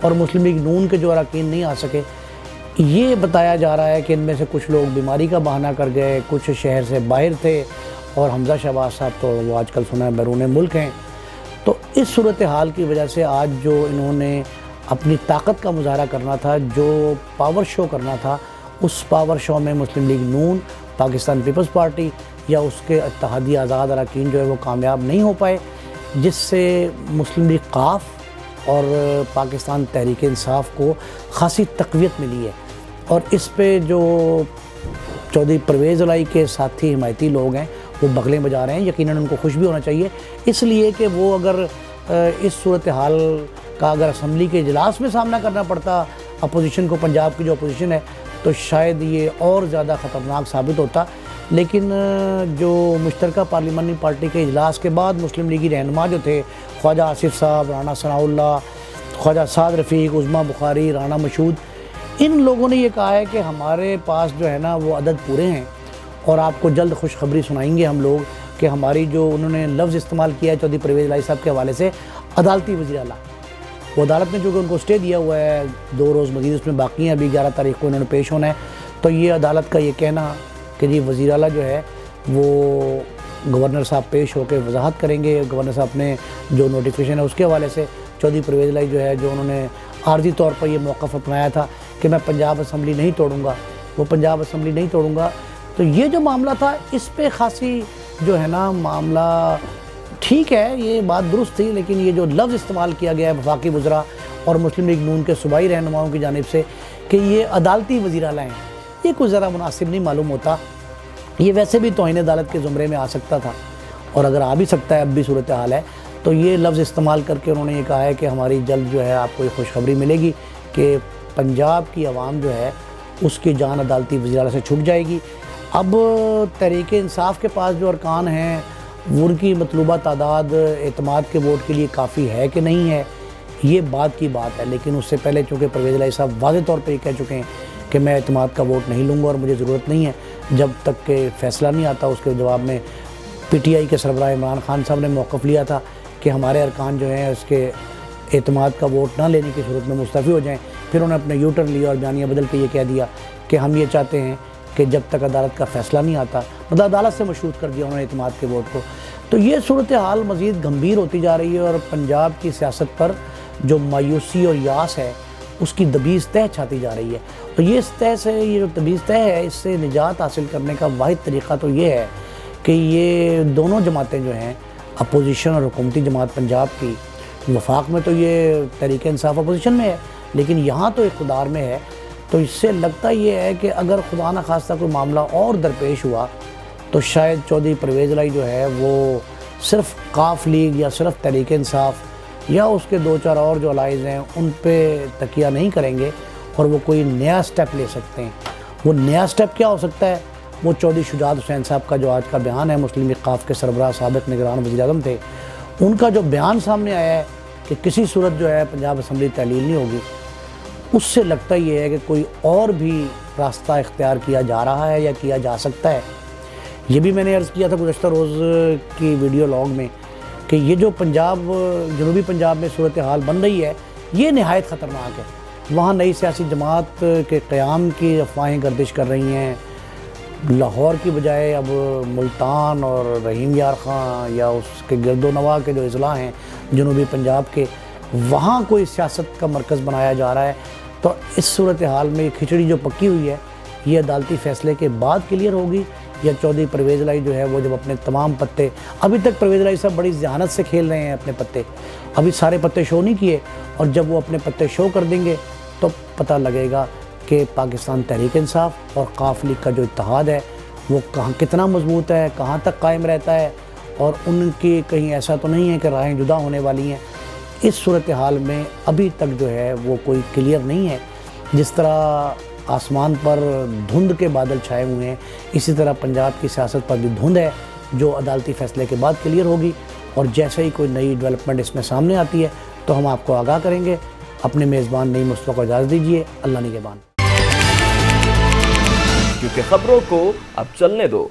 اور مسلم لیگ نون کے جو اراکین نہیں آ سکے. یہ بتایا جا رہا ہے کہ ان میں سے کچھ لوگ بیماری کا بہانہ کر گئے, کچھ شہر سے باہر تھے, اور حمزہ شہباز صاحب تو وہ آج کل سنا ہے بیرون ملک ہیں. تو اس صورتحال کی وجہ سے آج جو انہوں نے اپنی طاقت کا مظاہرہ کرنا تھا, جو پاور شو کرنا تھا, اس پاور شو میں مسلم لیگ نون, پاکستان پیپلز پارٹی یا اس کے اتحادی آزاد اراکین جو ہے وہ کامیاب نہیں ہو پائے, جس سے مسلم لیگ قاف اور پاکستان تحریک انصاف کو خاصی تقویت ملی ہے. اور اس پہ جو چودھری پرویز الہی کے ساتھی حمایتی لوگ ہیں وہ بغلیں بجا رہے ہیں. یقیناً ان کو خوش بھی ہونا چاہیے, اس لیے کہ وہ اگر اس صورتحال کا اگر اسمبلی کے اجلاس میں سامنا کرنا پڑتا اپوزیشن کو, پنجاب کی جو اپوزیشن ہے, تو شاید یہ اور زیادہ خطرناک ثابت ہوتا. لیکن جو مشترکہ پارلیمانی پارٹی کے اجلاس کے بعد مسلم لیگی رہنما جو تھے, خواجہ آصف صاحب, رانا ثناء اللہ, خواجہ سعد رفیق, عظمیٰ بخاری, رانا مشہود, ان لوگوں نے یہ کہا ہے کہ ہمارے پاس جو ہے نا وہ عدد پورے ہیں, اور آپ کو جلد خوشخبری سنائیں گے ہم لوگ کہ ہماری جو انہوں نے لفظ استعمال کیا ہے چودھری پرویز الہی صاحب کے حوالے سے, عدالتی وزیر اعلیٰ, وہ عدالت نے چونکہ ان کو اسٹے دیا ہوا ہے, 2 روز مزید اس میں باقی ہیں, ابھی 11 تاریخ کو انہوں نے پیش ہونا ہے. تو یہ عدالت کا یہ کہنا کہ جی وزیر اعلیٰ جو ہے وہ گورنر صاحب پیش ہو کے وضاحت کریں گے, گورنر صاحب نے جو نوٹیفیکیشن ہے اس کے حوالے سے چودھری پرویز الہی جو ہے, جو انہوں نے عارضی طور پر یہ موقف اپنایا تھا کہ میں پنجاب اسمبلی نہیں توڑوں گا, وہ پنجاب اسمبلی نہیں توڑوں گا. تو یہ جو معاملہ تھا اس پہ خاصی جو ہے نا معاملہ ٹھیک ہے, یہ بات درست تھی, لیکن یہ جو لفظ استعمال کیا گیا ہے وفاقی وزراء اور مسلم لیگ نون کے صوبائی رہنماؤں کی جانب سے کہ یہ عدالتی وزیر اعلیٰ ہیں, یہ کوئی ذرا مناسب نہیں معلوم ہوتا. یہ ویسے بھی توہین عدالت کے زمرے میں آ سکتا تھا, اور اگر آ بھی سکتا ہے, اب بھی صورتحال ہے. تو یہ لفظ استعمال کر کے انہوں نے یہ کہا ہے کہ ہماری جلد جو ہے آپ کو یہ خوشخبری ملے گی کہ پنجاب کی عوام جو ہے اس کی جان عدالتی وزیر اعلیٰ سے چھٹ جائے گی. اب تحریک انصاف کے پاس جو ارکان ہیں ان کی مطلوبہ تعداد اعتماد کے ووٹ کے لیے کافی ہے کہ نہیں ہے, یہ بات کی بات ہے. لیکن اس سے پہلے چونکہ پرویز الہی صاحب واضح طور پہ یہ کہہ چکے ہیں کہ میں اعتماد کا ووٹ نہیں لوں گا اور مجھے ضرورت نہیں ہے جب تک کہ فیصلہ نہیں آتا. اس کے جواب میں پی ٹی آئی کے سربراہ عمران خان صاحب نے موقف لیا تھا کہ ہمارے ارکان جو ہیں اس کے اعتماد کا ووٹ نہ لینے کی صورت میں مستعفی ہو جائیں. پھر انہوں نے اپنا یو ٹرن لیا اور بیانیہ بدل کے یہ کہہ دیا کہ ہم یہ چاہتے ہیں کہ جب تک عدالت کا فیصلہ نہیں آتا, مطلب عدالت سے مشروط کر دیا انہوں نے اعتماد کے ووٹ کو. تو یہ صورتحال مزید گمبھیر ہوتی جا رہی ہے, اور پنجاب کی سیاست پر جو مایوسی اور یاس ہے اس کی دبیز تہ چھاتی جا رہی ہے. اور یہ اس تہ سے, یہ جو دبیز تہ ہے, اس سے نجات حاصل کرنے کا واحد طریقہ تو یہ ہے کہ یہ دونوں جماعتیں جو ہیں, اپوزیشن اور حکومتی جماعت پنجاب کی, وفاق میں تو یہ تحریک انصاف اپوزیشن میں ہے لیکن یہاں تو اقتدار میں ہے. تو اس سے لگتا یہ ہے کہ اگر خدا نہ خواستہ کوئی معاملہ اور درپیش ہوا تو شاید چودھری پرویز الہی جو ہے وہ صرف قاف لیگ یا صرف تحریک انصاف یا اس کے 2-4 اور جو الائز ہیں ان پہ تکیہ نہیں کریں گے, اور وہ کوئی نیا سٹیپ لے سکتے ہیں. وہ نیا سٹیپ کیا ہو سکتا ہے؟ وہ چودھری شجاعت حسین صاحب کا جو آج کا بیان ہے, مسلم لیگ قاف کے سربراہ سابق نگران وزیر اعظم تھے, ان کا جو بیان سامنے آیا ہے کہ کسی صورت جو ہے پنجاب اسمبلی تحلیل نہیں ہوگی, اس سے لگتا یہ ہے کہ کوئی اور بھی راستہ اختیار کیا جا رہا ہے یا کیا جا سکتا ہے. یہ بھی میں نے عرض کیا تھا گزشتہ روز کی ویڈیو لاگ میں کہ یہ جو پنجاب, جنوبی پنجاب میں صورتحال بن رہی ہے یہ نہایت خطرناک ہے. وہاں نئی سیاسی جماعت کے قیام کی افواہیں گردش کر رہی ہیں. لاہور کی بجائے اب ملتان اور رحیم یار خان یا اس کے گرد و نواح کے جو اضلاع ہیں جنوبی پنجاب کے, وہاں کوئی سیاست کا مرکز بنایا جا رہا ہے. تو اس صورتحال میں یہ کھچڑی جو پکی ہوئی ہے یہ عدالتی فیصلے کے بعد کلیئر ہوگی, یا چودھری پرویز الہی جو ہے وہ جب اپنے تمام پتے, ابھی تک پرویز الہی صاحب بڑی ذہانت سے کھیل رہے ہیں اپنے پتے, ابھی سارے پتے شو نہیں کیے, اور جب وہ اپنے پتے شو کر دیں گے تو پتہ لگے گا کہ پاکستان تحریک انصاف اور قاف لیگ کا جو اتحاد ہے وہ کہاں کتنا مضبوط ہے, کہاں تک قائم رہتا ہے, اور ان کی کہیں ایسا تو نہیں ہے کہ راہیں جدا ہونے والی ہیں. اس صورتحال میں ابھی تک جو ہے وہ کوئی کلیئر نہیں ہے. جس طرح آسمان پر دھند کے بادل چھائے ہوئے ہیں, اسی طرح پنجاب کی سیاست پر بھی دھند ہے جو عدالتی فیصلے کے بعد کلیئر ہوگی. اور جیسے ہی کوئی نئی ڈیولپمنٹ اس میں سامنے آتی ہے تو ہم آپ کو آگاہ کریں گے. اپنے میزبان نئی مصطفیٰ کو اجازت دیجیے. اللہ نگہبان. کیونکہ خبروں کو اب چلنے دو.